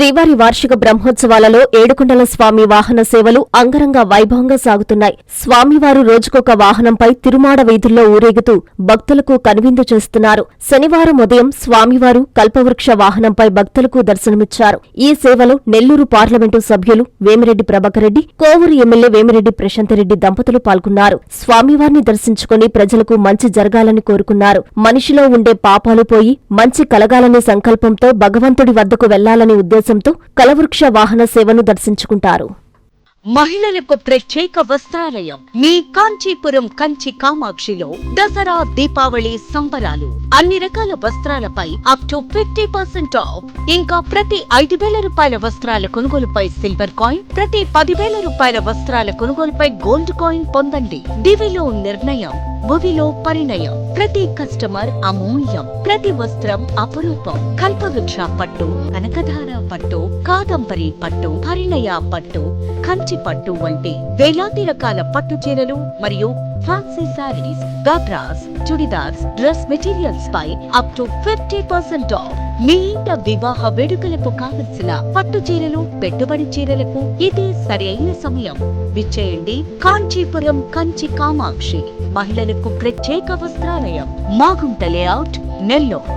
శ్రీవారి వార్షిక బ్రహ్మోత్సవాలలో ఏడుకొండల స్వామి వాహన సేవలు అంగరంగ వైభవంగా సాగుతున్నాయి. స్వామివారు రోజుకొక వాహనంపై తిరుమాడ వీధుల్లో ఊరేగుతూ భక్తులకు కనువిందు చేస్తున్నారు. శనివారం ఉదయం స్వామివారు కల్పవృక్ష వాహనంపై భక్తులకు దర్శనమిచ్చారు. ఈ సేవలో నెల్లూరు పార్లమెంటు సభ్యులు వేమిరెడ్డి ప్రభాకర్ రెడ్డి, కోవూరు ఎమ్మెల్యే వేమిరెడ్డి ప్రశాంతరెడ్డి దంపతులు పాల్గొన్నారు. స్వామివారిని దర్శించుకుని ప్రజలకు మంచి జరగాలని కోరుకున్నారు. మనిషిలో ఉండే పాపాలు పోయి మంచి కలగాలనే సంకల్పంతో భగవంతుడి వద్దకు వెళ్లాలనే ఉద్దేశంతో కలవృక్ష వాహన సేవను దర్శించుకుంటారు. మహిళలకు ప్రత్యేక వస్త్రాలయం మీ కాంచీపురం కంచి కామాక్షిలో దసరా దీపావళి సంబరాలు. అన్ని రకాల వస్త్రాలపై అప్ టు 50% ఆఫ్. ఇంకా ప్రతి 5,000 రూపాయల వస్త్రాల కొనుగోలుపై సిల్వర్ కాయిన్, ప్రతి 10,000 రూపాయల వస్త్రాల కొనుగోలుపై గోల్డ్ కాయిన్ పొందండి. దివిలో నిర్ణయం, భువిలో పరిణయం. ప్రతి కస్టమర్ అమూల్యం, ప్రతి వస్త్రం అపురూపం. కల్పవృక్ష పట్టు, కనకధార పట్టు, కాదంబరి పట్టు, పరిణయ పట్టు, కంచి పట్టు వంటి వేలాది రకాల పట్టు చీరలు మరియు fancy saris, ghagras, churidars, dress materials పై అప్ టు 50% ఆఫ్. మీ ఇంట వివాహ వేడుకలకు కావలసిన పట్టు చీరలు, పెట్టుబడి చీరలకు ఇది సరైన సమయం. విచ్చేయండి కాంచీపురం కంచి కామాక్షి మహిళలకు ప్రత్యేక వస్త్రాలయం, మాగుంట లేఅవుట్, నెల్లూరు.